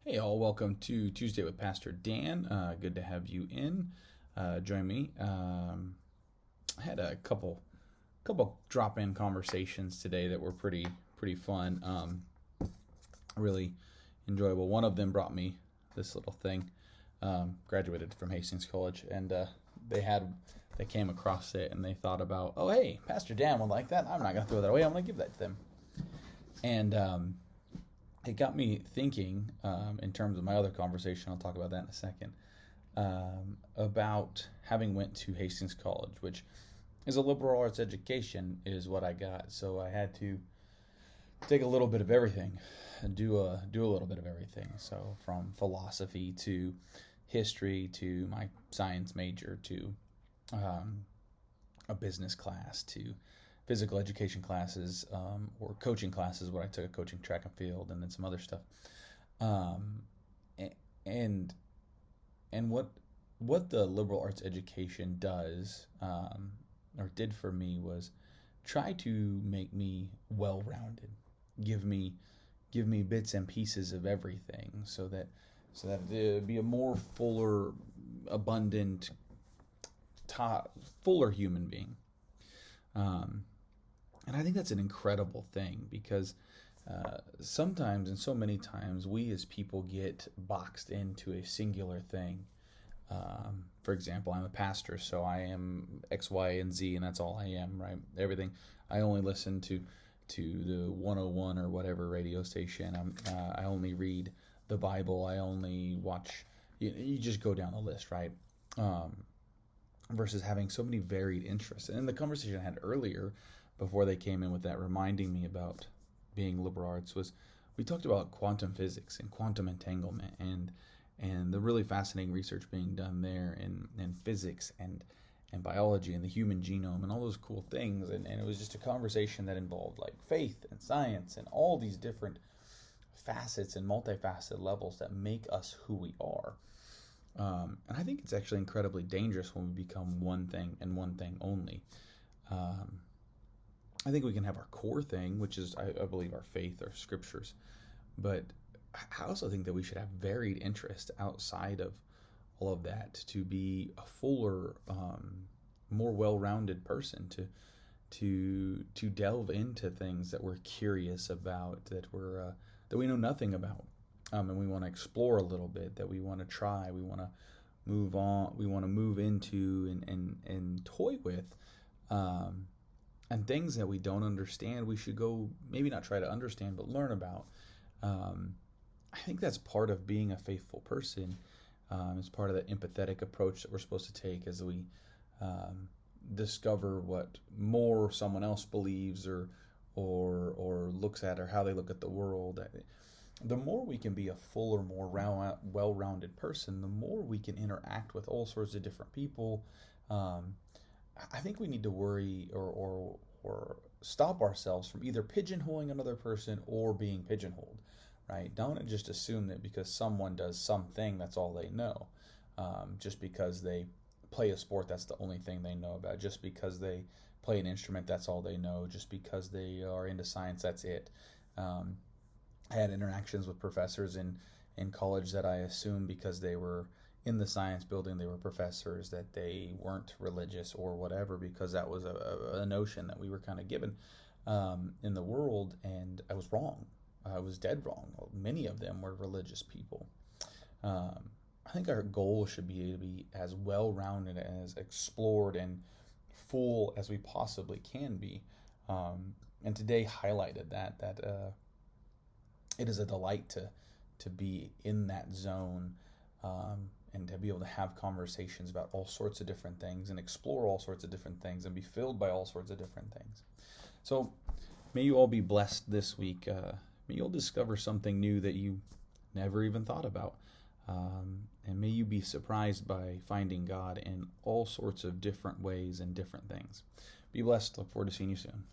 Hey, all, welcome to Tuesday with Pastor Dan. Good to have you in. Join me. I had a couple drop-in conversations today that were pretty fun. Really enjoyable. One of them brought me this little thing. Graduated from Hastings College, and they came across it and they thought about, oh hey, Pastor Dan would like that. I'm not gonna throw that away. I'm gonna give that to them. And it got me thinking, in terms of my other conversation. I'll talk about that in a second. About having went to Hastings College, which is a liberal arts education, is what I got. So I had to take a little bit of everything, and do a little bit of everything. So from philosophy to history to my science major to um, a business class to physical education classes, or coaching classes where I took a coaching track and field and then some other stuff. Um, and and what the liberal arts education does, or did for me, was try to make me well rounded, give me give me bits and pieces of everything, so that it'd be a more fuller, abundant, fuller human being. Um, and I think that's an incredible thing because sometimes, and so many times, we as people get boxed into a singular thing. For example, I'm a pastor, so I am X, Y, and Z, and that's all I am, right? Everything. I only listen to the 101 or whatever radio station. I only read the Bible. I only watch. You just go down the list, right? Um, versus having so many varied interests. And the conversation I had earlier, before they came in with that, reminding me about being liberal arts, was we talked about quantum physics and quantum entanglement and the really fascinating research being done there in physics and biology and the human genome and all those cool things. And it was just a conversation that involved like faith and science and all these different facets and multifaceted levels that make us who we are. And I think it's actually incredibly dangerous when we become one thing and one thing only. Um, I think we can have our core thing, which is, I believe, our faith, our scriptures. But I also think that we should have varied interest outside of all of that to be a fuller, more well-rounded person, to delve into things that we're curious about, that we know nothing about, and we want to explore a little bit, that we want to try, we want to move on, we want to move into and toy with, um, and things that we don't understand. We should go, maybe not try to understand, but learn about. Um, I think that's part of being a faithful person. It's part of the empathetic approach that we're supposed to take as we um, discover what more someone else believes or looks at, or how they look at the world. The more we can be a fuller, more well-rounded person, the more we can interact with all sorts of different people. Um, I think we need to worry or stop ourselves from either pigeonholing another person or being pigeonholed, right? Don't just assume that because someone does something, that's all they know. Just because they play a sport, that's the only thing they know about. Just because they play an instrument, that's all they know. Just because they are into science, that's it. Um, I had interactions with professors in college that I assumed because they were in the science building, they were professors, that they weren't religious or whatever, because that was a notion that we were kind of given in the world, and I was wrong. I was dead wrong. Many of them were religious people. I think our goal should be to be as well rounded, as explored, and full as we possibly can be. And today highlighted that it is a delight to be in that zone, and to be able to have conversations about all sorts of different things and explore all sorts of different things and be filled by all sorts of different things. So may you all be blessed this week. May you all discover something new that you never even thought about. And may you be surprised by finding God in all sorts of different ways and different things. Be blessed. Look forward to seeing you soon.